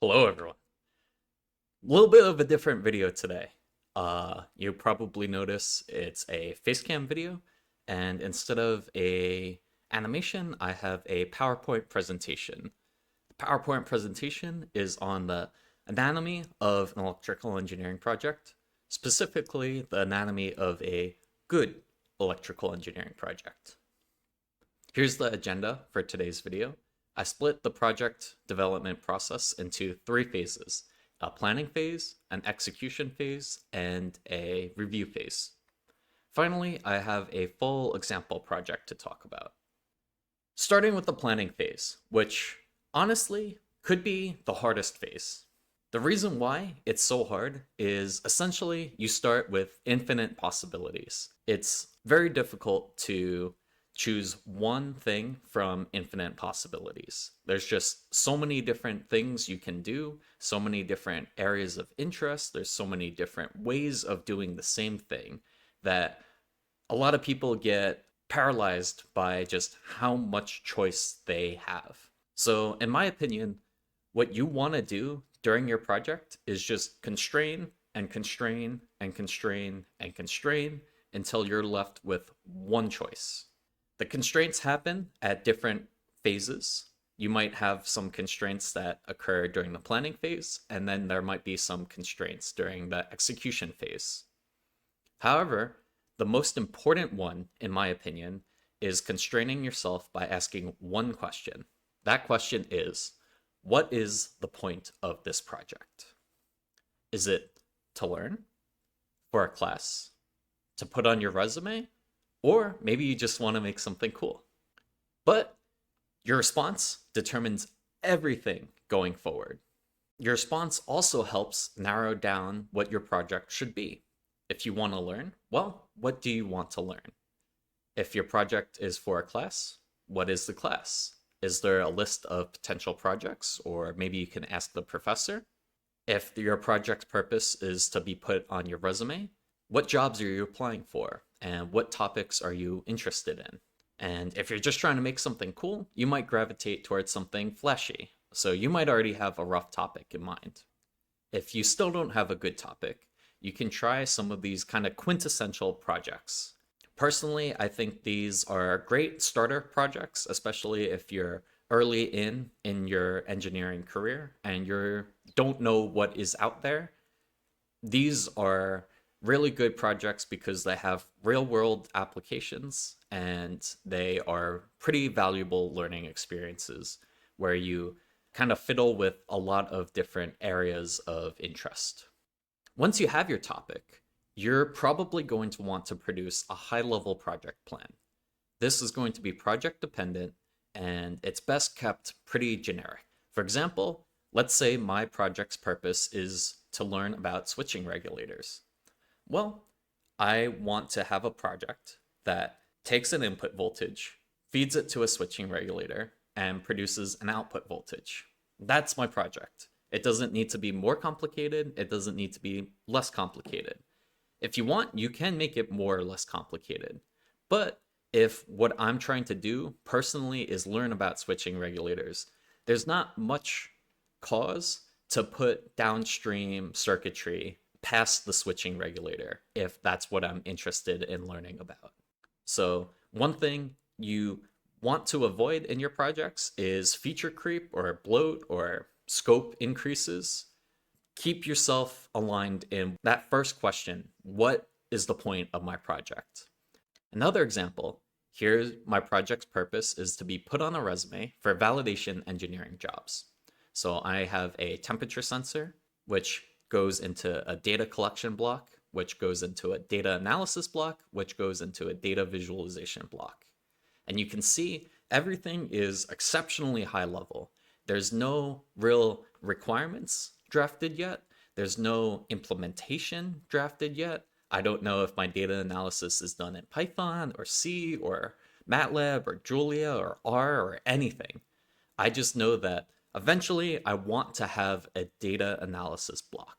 Hello, everyone. A little bit of a different video today. You probably notice it's a facecam video, and instead of a animation, I have a PowerPoint presentation. The PowerPoint presentation is on the anatomy of an electrical engineering project, specifically the anatomy of a good electrical engineering project. Here's the agenda for today's video. I split the project development process into three phases: a planning phase, an execution phase, and a review phase. Finally, I have a full example project to talk about. Starting with the planning phase, which honestly could be the hardest phase. The reason why it's so hard is essentially you start with infinite possibilities. It's very difficult to choose one thing from infinite possibilities. There's just so many different things you can do, so many different areas of interest, there's so many different ways of doing the same thing that a lot of people get paralyzed by just how much choice they have. So, in my opinion, what you want to do during your project is just constrain and constrain and constrain and constrain until you're left with one choice. The constraints happen at different phases. You might have some constraints that occur during the planning phase, and then there might be some constraints during the execution phase. However, the most important one, in my opinion, is constraining yourself by asking one question. That question is, what is the point of this project? Is it to learn for a class, to put on your resume, or maybe you just want to make something cool? But your response determines everything going forward. Your response also helps narrow down what your project should be. If you want to learn, well, what do you want to learn? If your project is for a class, what is the class? Is there a list of potential projects, or maybe you can ask the professor? If your project purpose is to be put on your resume, what jobs are you applying for? And what topics are you interested in? And if you're just trying to make something cool, you might gravitate towards something flashy. So you might already have a rough topic in mind. If you still don't have a good topic, you can try some of these kind of quintessential projects. Personally, I think these are great starter projects, especially if you're early in your engineering career and you don't know what is out there. These are really good projects because they have real world applications and they are pretty valuable learning experiences where you kind of fiddle with a lot of different areas of interest. Once you have your topic, you're probably going to want to produce a high level project plan. This is going to be project dependent and it's best kept pretty generic. For example, let's say my project's purpose is to learn about switching regulators. Well, I want to have a project that takes an input voltage, feeds it to a switching regulator, and produces an output voltage. That's my project. It doesn't need to be more complicated, it doesn't need to be less complicated. If you want, you can make it more or less complicated. But if what I'm trying to do personally is learn about switching regulators, there's not much cause to put downstream circuitry past the switching regulator if that's what I'm interested in learning about. So, one thing you want to avoid in your projects is feature creep or bloat or scope increases. Keep yourself aligned in that first question: what is the point of my project? Another example: here, my project's purpose is to be put on a resume for validation engineering jobs. So I have a temperature sensor, which goes into a data collection block, which goes into a data analysis block, which goes into a data visualization block. And you can see everything is exceptionally high level. There's no real requirements drafted yet. There's no implementation drafted yet. I don't know if my data analysis is done in Python or C or MATLAB or Julia or R or anything. I just know that eventually I want to have a data analysis block.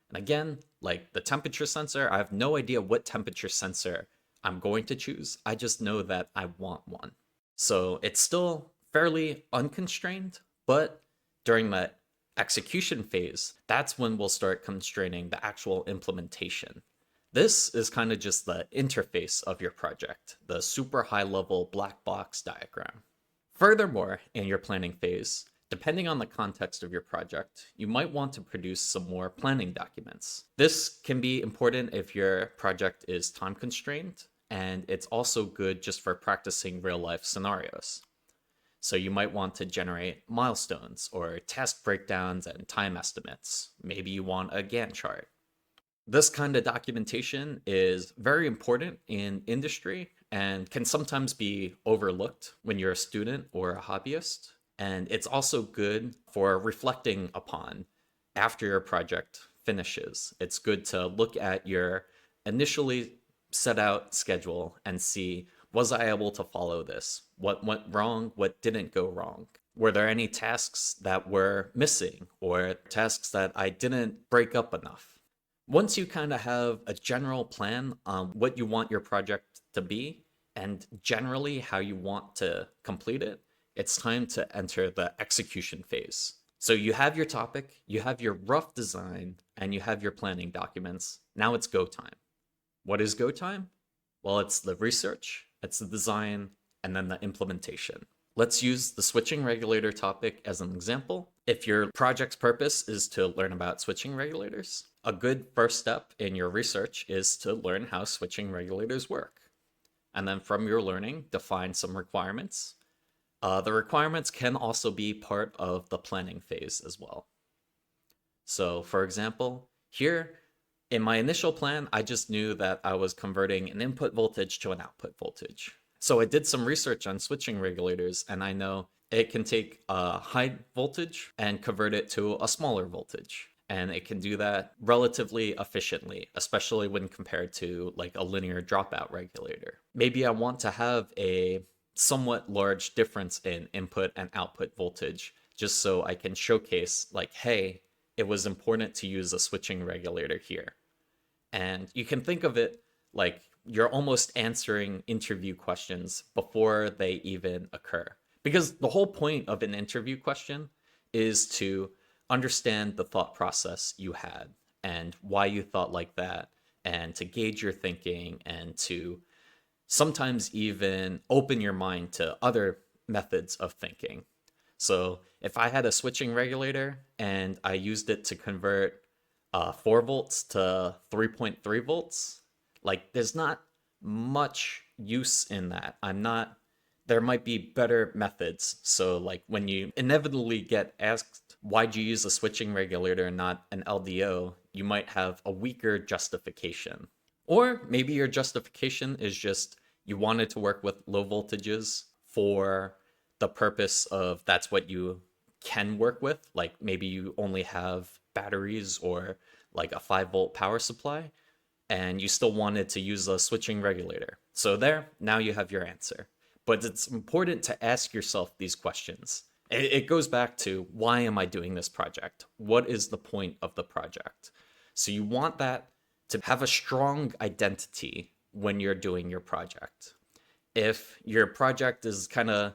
And again, like the temperature sensor, I have no idea what temperature sensor I'm going to choose. I just know that I want one. So it's still fairly unconstrained, but during the execution phase, that's when we'll start constraining the actual implementation. This is kind of just the interface of your project, the super high level black box diagram. Furthermore, in your planning phase, depending on the context of your project, you might want to produce some more planning documents. This can be important if your project is time constrained, and it's also good just for practicing real life scenarios. So you might want to generate milestones or task breakdowns and time estimates. Maybe you want a Gantt chart. This kind of documentation is very important in industry and can sometimes be overlooked when you're a student or a hobbyist. And it's also good for reflecting upon after your project finishes. It's good to look at your initially set out schedule and see, was I able to follow this? What went wrong? What didn't go wrong? Were there any tasks that were missing or tasks that I didn't break up enough? Once you kind of have a general plan on what you want your project to be and generally how you want to complete it, it's time to enter the execution phase. So you have your topic, you have your rough design, and you have your planning documents. Now it's go time. What is go time? Well, it's the research, it's the design, and then the implementation. Let's use the switching regulator topic as an example. If your project's purpose is to learn about switching regulators, a good first step in your research is to learn how switching regulators work. And then from your learning, define some requirements. The requirements can also be part of the planning phase as well. So for example, here in my initial plan, I just knew that I was converting an input voltage to an output voltage. So I did some research on switching regulators, and I know it can take a high voltage and convert it to a smaller voltage. And it can do that relatively efficiently, especially when compared to like a linear dropout regulator. Maybe I want to have a somewhat large difference in input and output voltage, just so I can showcase like, hey, it was important to use a switching regulator here. And you can think of it like you're almost answering interview questions before they even occur. Because the whole point of an interview question is to understand the thought process you had and why you thought like that, and to gauge your thinking and to sometimes even open your mind to other methods of thinking. So if I had a switching regulator and I used it to convert 4 volts to 3.3 volts, like there's not much use in that. There might be better methods. So like when you inevitably get asked, why'd you use a switching regulator and not an LDO, you might have a weaker justification. Or maybe your justification is just you wanted to work with low voltages for the purpose of that's what you can work with. Like maybe you only have batteries or like a 5-volt power supply, and you still wanted to use a switching regulator. So now you have your answer. But it's important to ask yourself these questions. It goes back to, why am I doing this project? What is the point of the project? So you want that to have a strong identity when you're doing your project. If your project is kind of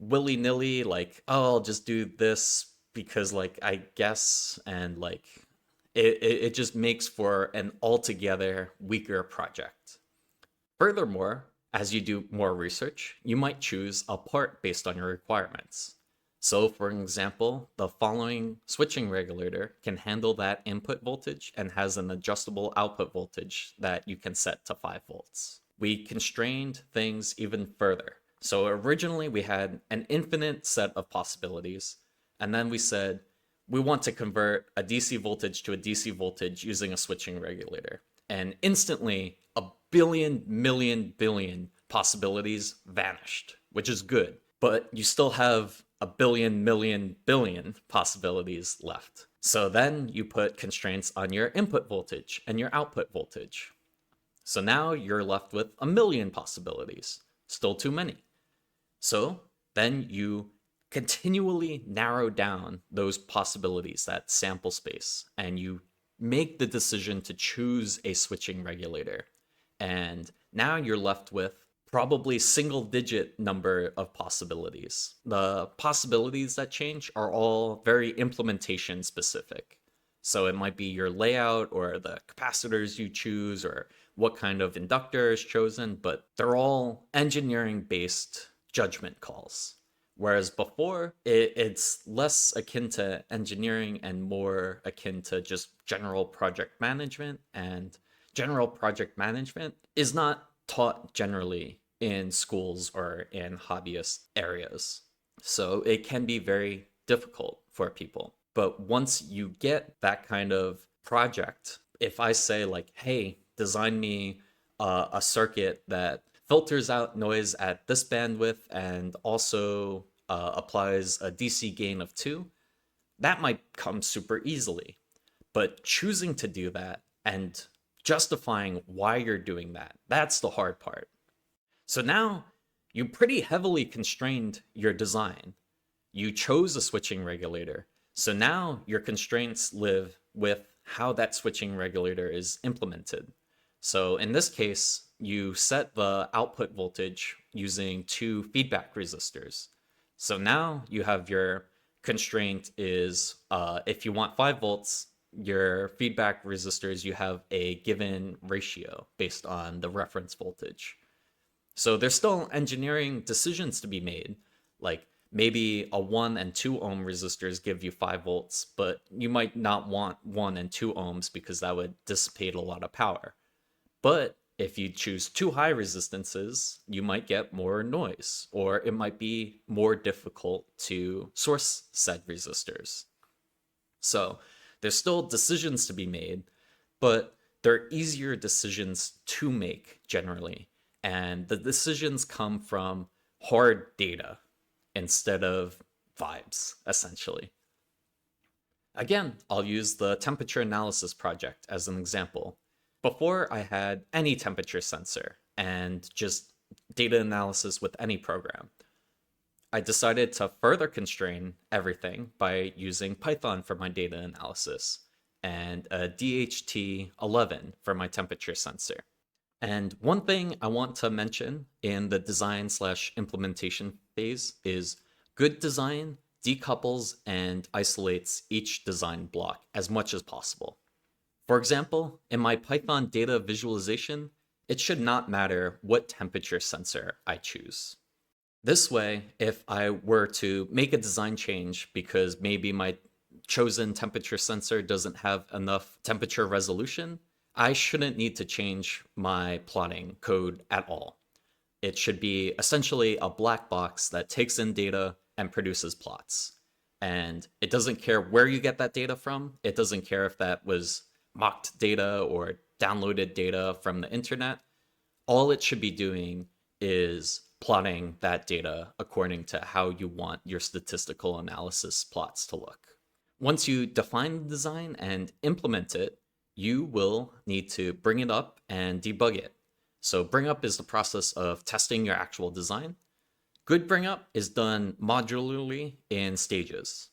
willy-nilly, like, oh, I'll just do this because like I guess, and like it just makes for an altogether weaker project. Furthermore, as you do more research, you might choose a part based on your requirements. So for example, the following switching regulator can handle that input voltage and has an adjustable output voltage that you can set to 5 volts. We constrained things even further. So originally we had an infinite set of possibilities, and then we said we want to convert a DC voltage to a DC voltage using a switching regulator. And instantly, a billion, million, billion possibilities vanished, which is good. But you still have a billion, million, billion possibilities left. So then you put constraints on your input voltage and your output voltage. So now you're left with a million possibilities. Still too many. So then you continually narrow down those possibilities, that sample space, and you make the decision to choose a switching regulator. And now you're left with probably single digit number of possibilities. The possibilities that change are all very implementation specific. So it might be your layout or the capacitors you choose or what kind of inductor is chosen, but they're all engineering based judgment calls. Whereas before, it's less akin to engineering and more akin to just general project management. And general project management is not taught generally in schools or in hobbyist areas. So it can be very difficult for people. But once you get that kind of project, if I say, like, hey, design me a circuit that filters out noise at this bandwidth and also applies a DC gain of 2, that might come super easily. But choosing to do that and justifying why you're doing that, that's the hard part. So now you pretty heavily constrained your design. You chose a switching regulator. So now your constraints live with how that switching regulator is implemented. So in this case, you set the output voltage using 2 feedback resistors. So now you have your constraint is if you want 5 volts, your feedback resistors, you have a given ratio based on the reference voltage. So there's still engineering decisions to be made. Like maybe a 1 and 2 ohm resistors give you 5 volts, but you might not want 1 and 2 ohms because that would dissipate a lot of power. But if you choose too high resistances, you might get more noise, or it might be more difficult to source said resistors. So there's still decisions to be made, but they're easier decisions to make generally. And the decisions come from hard data instead of vibes, essentially. Again, I'll use the temperature analysis project as an example. Before, I had any temperature sensor and just data analysis with any program. I decided to further constrain everything by using Python for my data analysis and a DHT11 for my temperature sensor. And one thing I want to mention in the design / implementation phase is good design decouples and isolates each design block as much as possible. For example, in my Python data visualization, it should not matter what temperature sensor I choose. This way, if I were to make a design change because maybe my chosen temperature sensor doesn't have enough temperature resolution, I shouldn't need to change my plotting code at all. It should be essentially a black box that takes in data and produces plots. And it doesn't care where you get that data from. It doesn't care if that was mocked data or downloaded data from the internet. All it should be doing is plotting that data according to how you want your statistical analysis plots to look. Once you define the design and implement it, you will need to bring it up and debug it. So bring up is the process of testing your actual design. Good bring up is done modularly in stages.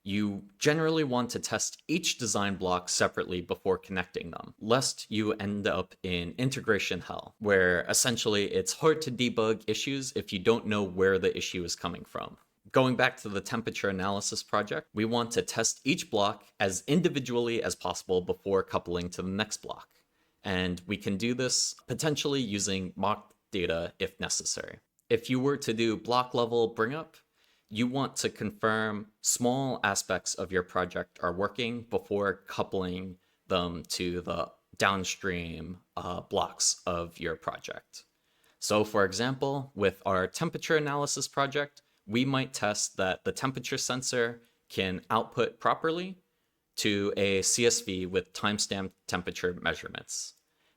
You generally want to test each design block separately before connecting them, lest you end up in integration hell, where essentially it's hard to debug issues if you don't know where the issue is coming from. Going back to the temperature analysis project, we want to test each block as individually as possible before coupling to the next block. And we can do this potentially using mock data if necessary. If you were to do block level bring up, you want to confirm small aspects of your project are working before coupling them to the downstream blocks of your project. So for example, with our temperature analysis project, we might test that the temperature sensor can output properly to a CSV with timestamped temperature measurements.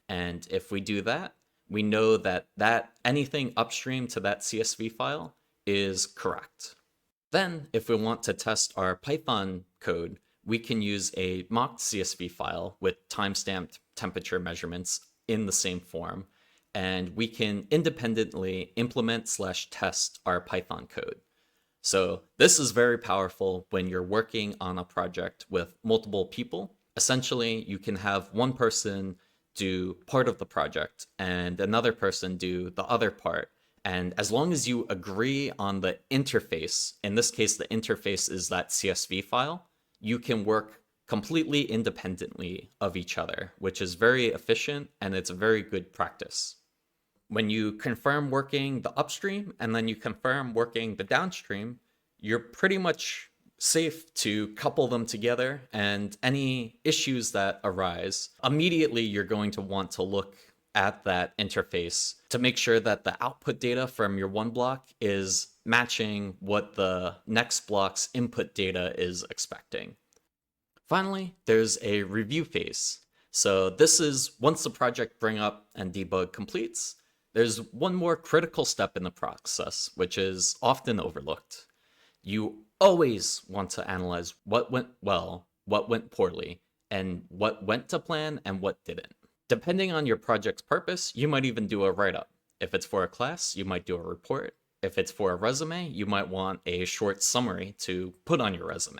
And if we do that, we know that anything upstream to that CSV file is correct. Then, if we want to test our Python code, we can use a mocked CSV file with timestamped temperature measurements in the same form, and we can independently implement / test our Python code. So this is very powerful when you're working on a project with multiple people. Essentially, you can have one person do part of the project and another person do the other part. And as long as you agree on the interface, in this case, the interface is that CSV file, you can work completely independently of each other, which is very efficient and it's a very good practice. When you confirm working the upstream and then you confirm working the downstream, you're pretty much safe to couple them together, and any issues that arise, immediately you're going to want to look at that interface to make sure that the output data from your one block is matching what the next block's input data is expecting. Finally, there's a review phase. So this is once the project bring up and debug completes, there's one more critical step in the process, which is often overlooked. You always want to analyze what went well, what went poorly, and what went to plan and what didn't. Depending on your project's purpose, you might even do a write-up. If it's for a class, you might do a report. If it's for a resume, you might want a short summary to put on your resume.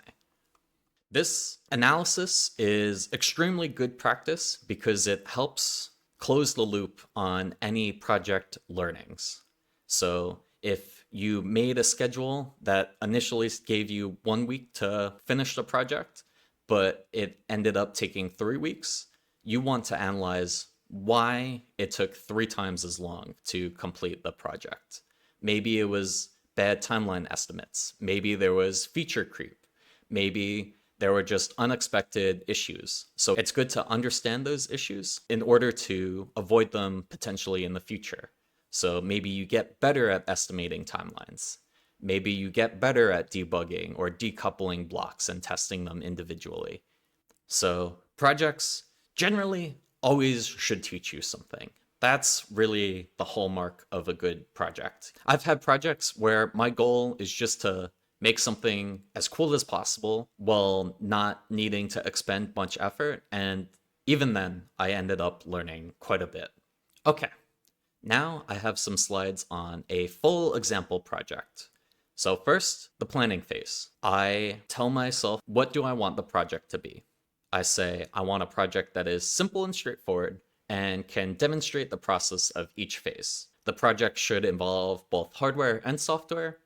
This analysis is extremely good practice because it helps close the loop on any project learnings. So if you made a schedule that initially gave you 1 week to finish the project, but it ended up taking 3 weeks, you want to analyze why it took 3 times as long to complete the project. Maybe it was bad timeline estimates. Maybe there was feature creep. Maybe there were just unexpected issues. So it's good to understand those issues in order to avoid them potentially in the future. So maybe you get better at estimating timelines. Maybe you get better at debugging or decoupling blocks and testing them individually. So projects generally always should teach you something. That's really the hallmark of a good project. I've had projects where my goal is just to make something as cool as possible while not needing to expend much effort. And even then, I ended up learning quite a bit. Okay, now I have some slides on a full example project. So first, the planning phase. I tell myself, what do I want the project to be? I say, I want a project that is simple and straightforward and can demonstrate the process of each phase. The project should involve both hardware and software,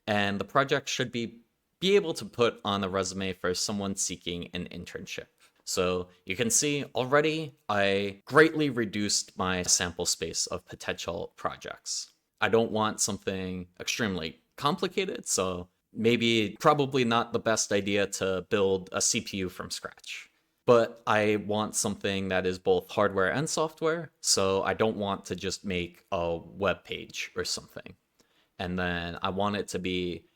and the project should be able to put on a resume for someone seeking an internship. So you can see already I greatly reduced my sample space of potential projects. I don't want something extremely complicated, so probably not the best idea to build a CPU from scratch. But I want something that is both hardware and software, so I don't want to just make a web page or something. And then I want it to be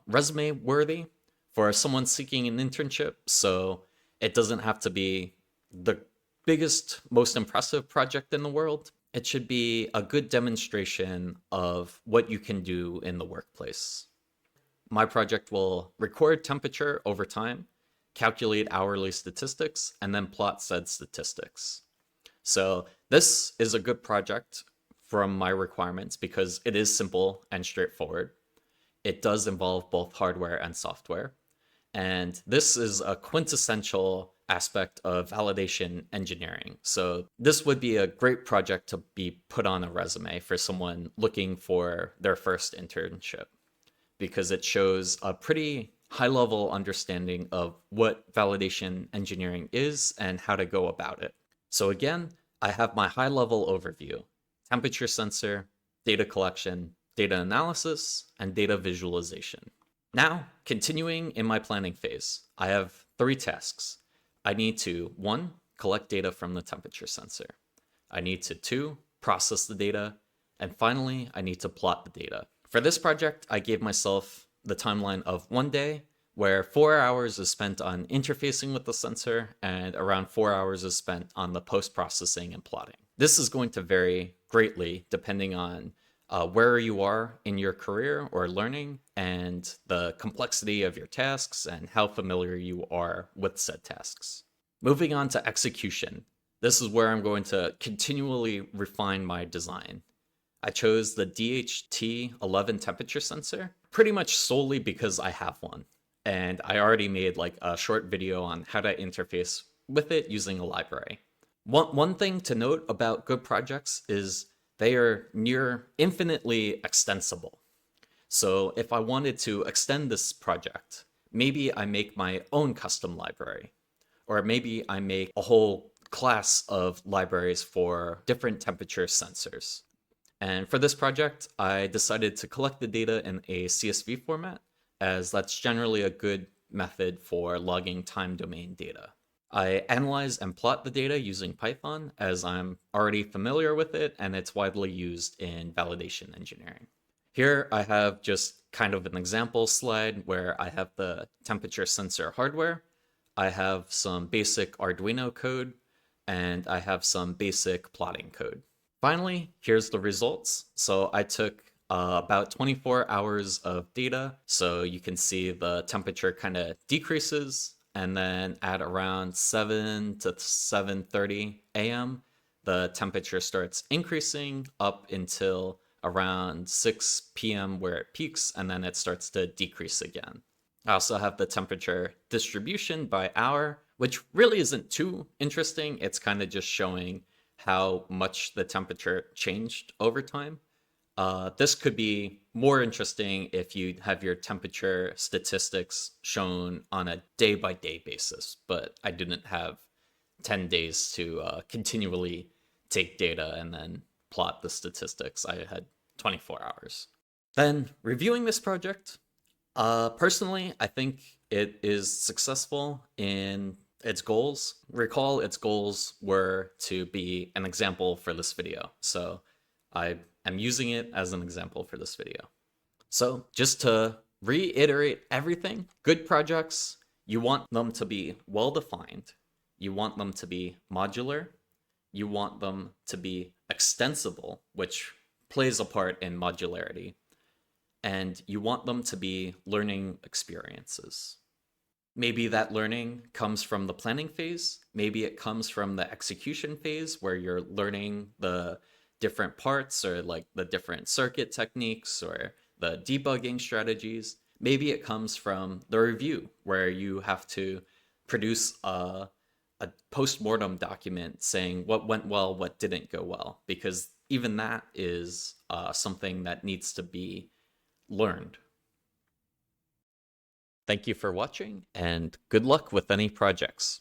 resume worthy for someone seeking an internship. So it doesn't have to be the biggest, most impressive project in the world. It should be a good demonstration of what you can do in the workplace. My project will record temperature over time, calculate hourly statistics, and then plot said statistics. So this is a good project from my requirements because it is simple and straightforward. It does involve both hardware and software. And this is a quintessential aspect of validation engineering. So this would be a great project to be put on a resume for someone looking for their first internship because it shows a pretty high-level understanding of what validation engineering is and how to go about it. So again, I have my high-level overview: temperature sensor, data collection, data analysis, and data visualization. Now, continuing in my planning phase, I have 3 tasks. I need to, 1, collect data from the temperature sensor. I need to, 2, process the data. And finally, I need to plot the data. For this project, I gave myself the timeline of 1 day, where 4 hours is spent on interfacing with the sensor and around 4 hours is spent on the post-processing and plotting. This is going to vary greatly depending on where you are in your career or learning and the complexity of your tasks and how familiar you are with said tasks. Moving on to execution. This is where I'm going to continually refine my design. I chose the DHT11 temperature sensor pretty much solely because I have one. And I already made like a short video on how to interface with it using a library. One thing to note about good projects is they are near infinitely extensible. So if I wanted to extend this project, maybe I make my own custom library, or maybe I make a whole class of libraries for different temperature sensors. And for this project, I decided to collect the data in a CSV format, as that's generally a good method for logging time domain data. I analyze and plot the data using Python, as I'm already familiar with it and it's widely used in validation engineering. Here I have just kind of an example slide where I have the temperature sensor hardware, I have some basic Arduino code, and I have some basic plotting code. Finally, here's the results. So I took about 24 hours of data. So you can see the temperature kind of decreases. And then at around 7 to 7:30 a.m., the temperature starts increasing up until around 6 p.m. where it peaks, and then it starts to decrease again. I also have the temperature distribution by hour, which really isn't too interesting. It's kind of just showing how much the temperature changed over time. This could be more interesting if you have your temperature statistics shown on a day by day basis, but I didn't have 10 days to continually take data and then plot the statistics. I had 24 hours. Then, reviewing this project, personally, I think it is successful in its goals. Recall its goals were to be an example for this video. So I am using it as an example for this video. So just to reiterate everything, good projects, you want them to be well defined. You want them to be modular. You want them to be extensible, which plays a part in modularity, and you want them to be learning experiences. Maybe that learning comes from the planning phase. Maybe it comes from the execution phase where you're learning the different parts or like the different circuit techniques or the debugging strategies. Maybe it comes from the review where you have to produce a post-mortem document saying what went well, what didn't go well, because even that is something that needs to be learned. Thank you for watching, and good luck with any projects.